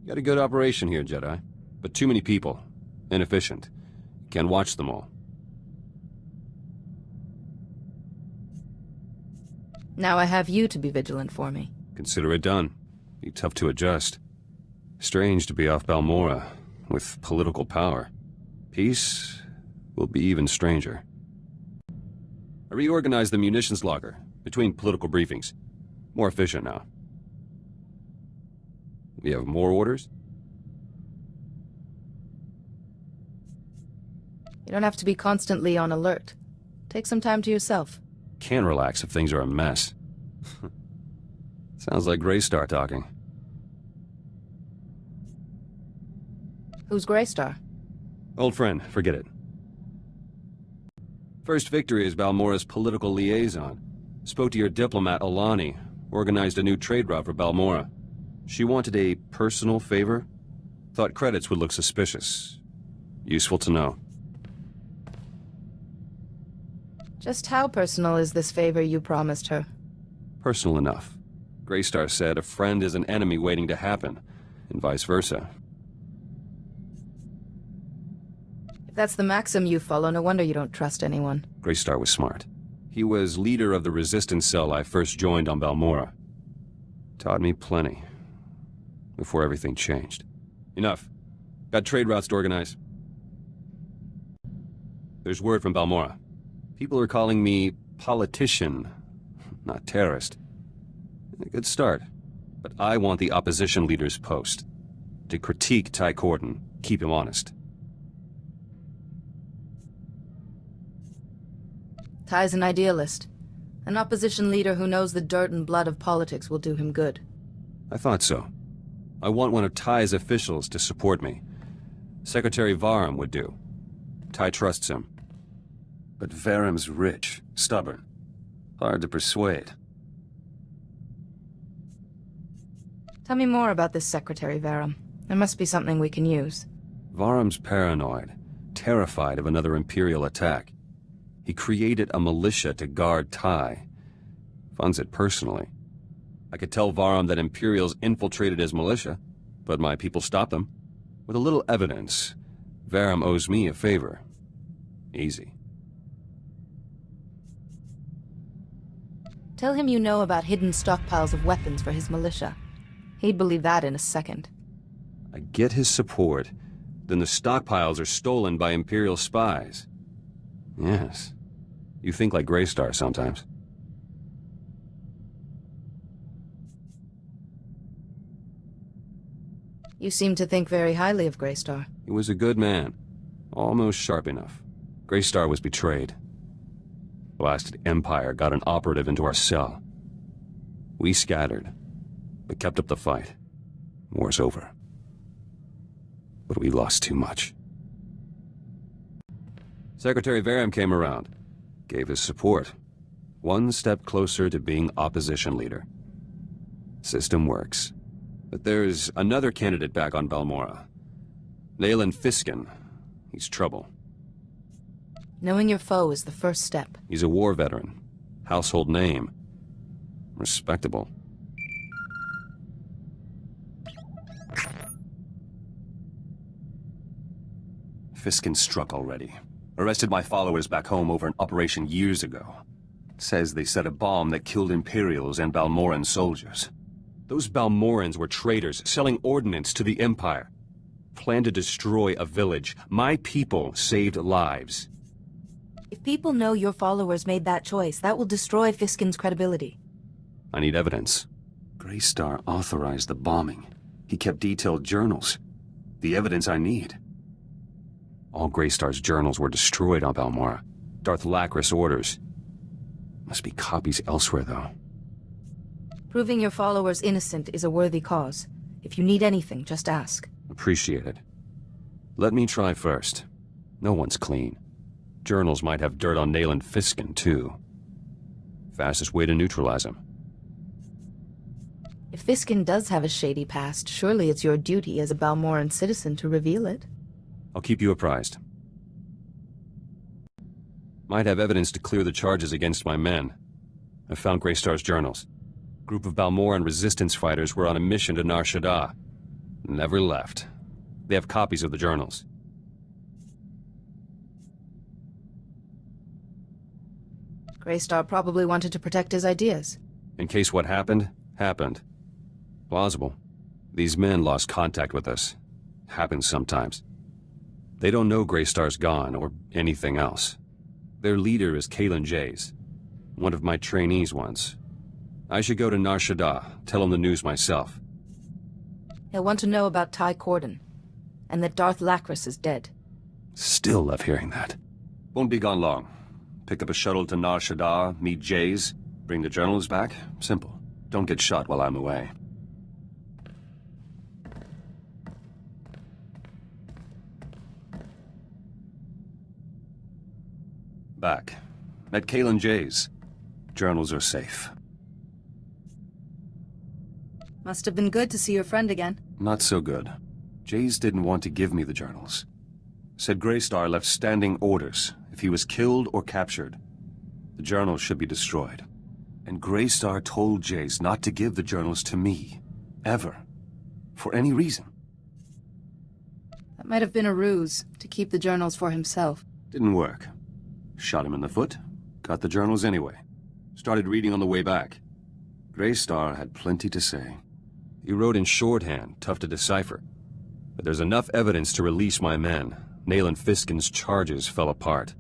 Got a good operation here, Jedi. But too many people. Inefficient. Can't watch them all. Now I have you to be vigilant for me. Consider it done. Be tough to adjust. Strange to be off Balmorra, with political power. Peace will be even stranger. I reorganized the munitions locker, between political briefings. More efficient now. You have more orders? You don't have to be constantly on alert. Take some time to yourself. Can't relax if things are a mess. Sounds like Greystar talking. Who's Greystar? Old friend, forget it. First victory as Balmorra's political liaison. Spoke to your diplomat, Alani. Organized a new trade route for Balmorra. She wanted a personal favor. Thought credits would look suspicious. Useful to know. Just how personal is this favor you promised her? Personal enough. Greystar said a friend is an enemy waiting to happen, and vice versa. If that's the maxim you follow, no wonder you don't trust anyone. Greystar was smart. He was leader of the resistance cell I first joined on Balmorra. Taught me plenty. Before everything changed. Enough. Got trade routes to organize. There's word from Balmorra. People are calling me politician, not terrorist. A good start. But I want the opposition leader's post. To critique Ty Corden, keep him honest. Ty's an idealist. An opposition leader who knows the dirt and blood of politics will do him good. I thought so. I want one of Ty's officials to support me. Secretary Varram would do. Ty trusts him. But Varram's rich, stubborn. Hard to persuade. Tell me more about this Secretary Varram. There must be something we can use. Varram's paranoid, terrified of another Imperial attack. He created a militia to guard Ty. Funds it personally. I could tell Varram that Imperials infiltrated his militia, but my people stopped them. With a little evidence, Varram owes me a favor. Easy. Tell him you know about hidden stockpiles of weapons for his militia. He'd believe that in a second. I get his support, then the stockpiles are stolen by Imperial spies. Yes. You think like Greystar sometimes. You seem to think very highly of Greystar. He was a good man. Almost sharp enough. Greystar was betrayed. Blasted Empire got an operative into our cell. We scattered, but kept up the fight. War's over. But we lost too much. Secretary Varram came around. Gave his support. One step closer to being opposition leader. System works. But there's another candidate back on Balmorra. Nayland Fiskin. He's trouble. Knowing your foe is the first step. He's a war veteran. Household name. Respectable. Fiskin struck already. Arrested my followers back home over an operation years ago. Says they set a bomb that killed Imperials and Balmorran soldiers. Those Balmorrans were traitors, selling ordnance to the Empire. Planned to destroy a village. My people saved lives. If people know your followers made that choice, that will destroy Fiskin's credibility. I need evidence. Greystar authorized the bombing. He kept detailed journals. The evidence I need. All Greystar's journals were destroyed on Balmorra. Darth Lacris orders. Must be copies elsewhere, though. Proving your followers innocent is a worthy cause. If you need anything, just ask. Appreciate it. Let me try first. No one's clean. Journals might have dirt on Nayland Fiskin, too. Fastest way to neutralize him. If Fiskin does have a shady past, surely it's your duty as a Balmorran citizen to reveal it. I'll keep you apprised. Might have evidence to clear the charges against my men. I found Greystar's journals. Group of Balmorran resistance fighters were on a mission to Nar Shaddaa. Never left. They have copies of the journals. Greystar probably wanted to protect his ideas. In case what happened, happened. Plausible. These men lost contact with us. Happens sometimes. They don't know Greystar's gone, or anything else. Their leader is Kalen Jays, one of my trainees once. I should go to Nar Shaddaa, tell him the news myself. He'll want to know about Ty Corden, and that Darth Lacris is dead. Still love hearing that. Won't be gone long. Pick up a shuttle to Nar Shaddaa, meet Jays, bring the journals back. Simple. Don't get shot while I'm away. Back. Met Kalen Jays. Journals are safe. Must have been good to see your friend again. Not so good. Jays didn't want to give me the journals. Said Greystar left standing orders. If he was killed or captured, the journals should be destroyed. And Greystar told Jays not to give the journals to me. Ever. For any reason. That might have been a ruse, to keep the journals for himself. Didn't work. Shot him in the foot. Got the journals anyway. Started reading on the way back. Greystar had plenty to say. He wrote in shorthand, tough to decipher. But there's enough evidence to release my men. Nayland Fiskin's charges fell apart.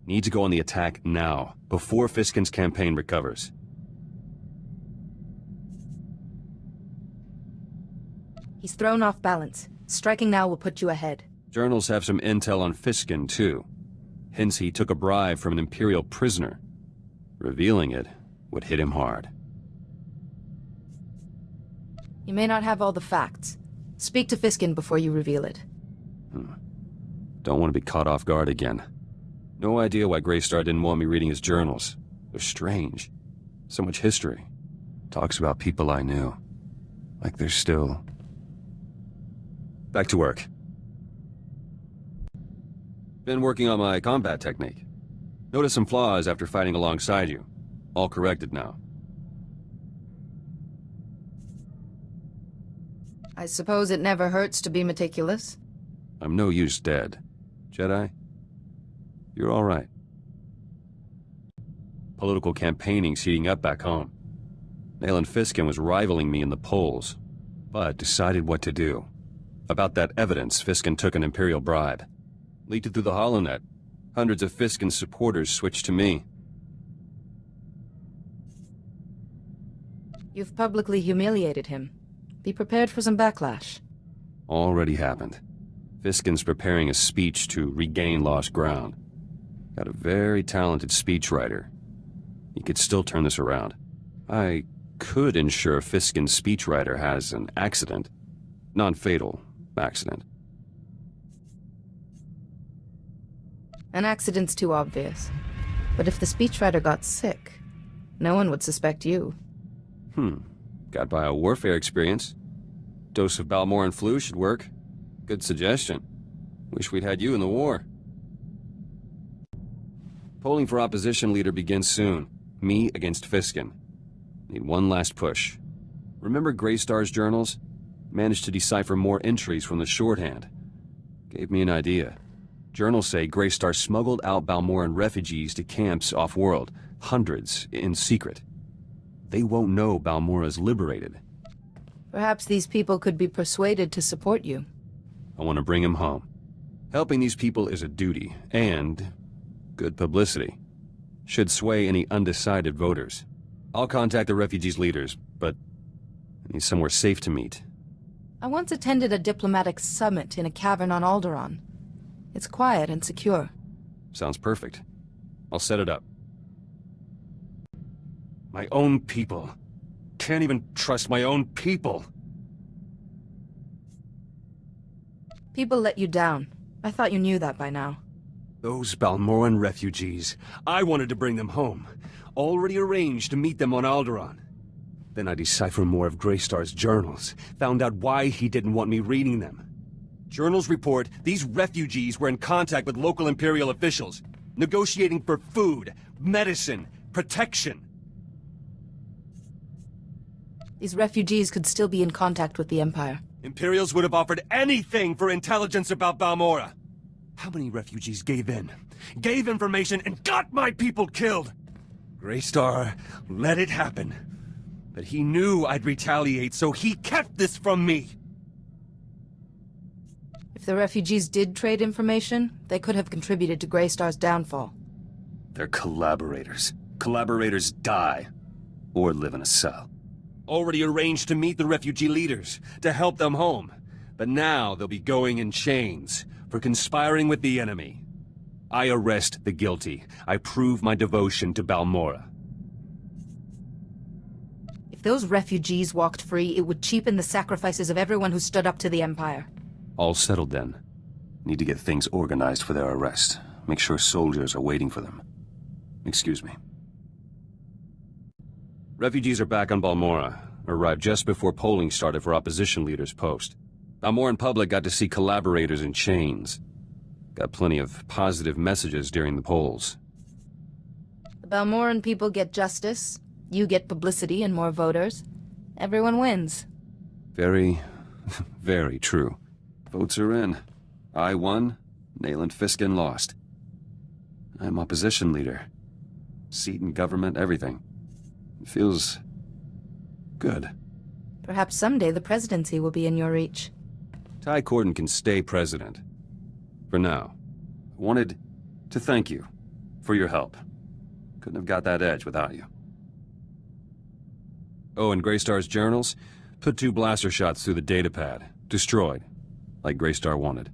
Need to go on the attack now, before Fiskin's campaign recovers. He's thrown off balance. Striking now will put you ahead. Journals have some intel on Fiskin, too. Hence he took a bribe from an Imperial prisoner. Revealing it would hit him hard. You may not have all the facts. Speak to Fiskin before you reveal it. Don't want to be caught off guard again. No idea why Greystar didn't want me reading his journals. They're strange. So much history. Talks about people I knew. Like they're still... Back to work. Been working on my combat technique. Noticed some flaws after fighting alongside you. All corrected now. I suppose it never hurts to be meticulous. I'm no use dead. Jedi, you're all right. Political campaigning's heating up back home. Nayland Fiskin was rivaling me in the polls, but decided what to do. About that evidence, Fiskin took an Imperial bribe. Leaked it through the HoloNet. Hundreds of Fiskin's supporters switched to me. You've publicly humiliated him. Be prepared for some backlash. Already happened. Fiskin's preparing a speech to regain lost ground. Got a very talented speechwriter. He could still turn this around. I could ensure Fiskin's speechwriter has an accident. Non-fatal accident. An accident's too obvious. But if the speechwriter got sick, no one would suspect you. Got by a warfare experience. Dose of Balmoran flu should work. Good suggestion. Wish we'd had you in the war. Polling for opposition leader begins soon. Me against Fiskin. Need one last push. Remember Greystar's journals? Managed to decipher more entries from the shorthand. Gave me an idea. Journals say Greystar smuggled out Balmoran refugees to camps off-world. Hundreds, in secret. They won't know Balmora's liberated. Perhaps these people could be persuaded to support you. I want to bring him home. Helping these people is a duty, and good publicity. Should sway any undecided voters. I'll contact the refugees' leaders, but I need somewhere safe to meet. I once attended a diplomatic summit in a cavern on Alderaan. It's quiet and secure. Sounds perfect. I'll set it up. My own people. Can't even trust my own people. People let you down. I thought you knew that by now. Those Balmoran refugees. I wanted to bring them home. Already arranged to meet them on Alderaan. Then I deciphered more of Greystar's journals. Found out why he didn't want me reading them. Journals report these refugees were in contact with local Imperial officials, negotiating for food, medicine, protection. These refugees could still be in contact with the Empire. Imperials would have offered anything for intelligence about Balmorra. How many refugees gave in, gave information, and got my people killed? Greystar let it happen. But he knew I'd retaliate, so he kept this from me. If the refugees did trade information, they could have contributed to Greystar's downfall. They're collaborators. Collaborators die. Or live in a cell. Already arranged to meet the refugee leaders, to help them home. But now they'll be going in chains for conspiring with the enemy. I arrest the guilty. I prove my devotion to Balmorra. If those refugees walked free, it would cheapen the sacrifices of everyone who stood up to the Empire. All settled then. Need to get things organized for their arrest. Make sure soldiers are waiting for them. Excuse me. Refugees are back on Balmorra. Arrived just before polling started for opposition leaders' post. Balmorran public got to see collaborators in chains. Got plenty of positive messages during the polls. The Balmorran people get justice, you get publicity and more voters. Everyone wins. Very, very true. Votes are in. I won, Nayland Fiskin lost. I'm opposition leader. Seat in government, everything. It feels good. Perhaps someday the presidency will be in your reach. Ty Corden can stay president. For now. I wanted to thank you for your help. Couldn't have got that edge without you. Oh, and Greystar's journals? Put 2 blaster shots through the datapad. Destroyed. Like Greystar wanted.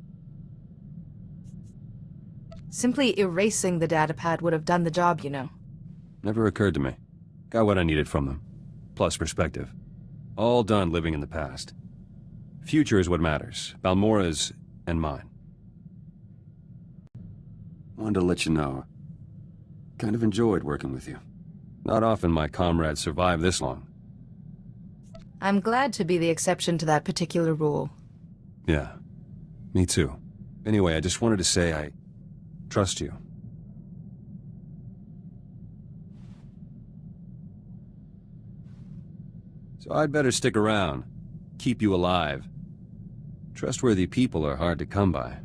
Simply erasing the datapad would have done the job, you know. Never occurred to me. Got what I needed from them. Plus perspective. All done living in the past. Future is what matters. Balmorra's and mine. Wanted to let you know. Kind of enjoyed working with you. Not often my comrades survive this long. I'm glad to be the exception to that particular rule. Yeah. Me too. Anyway, I just wanted to say I trust you. So I'd better stick around. Keep you alive. Trustworthy people are hard to come by.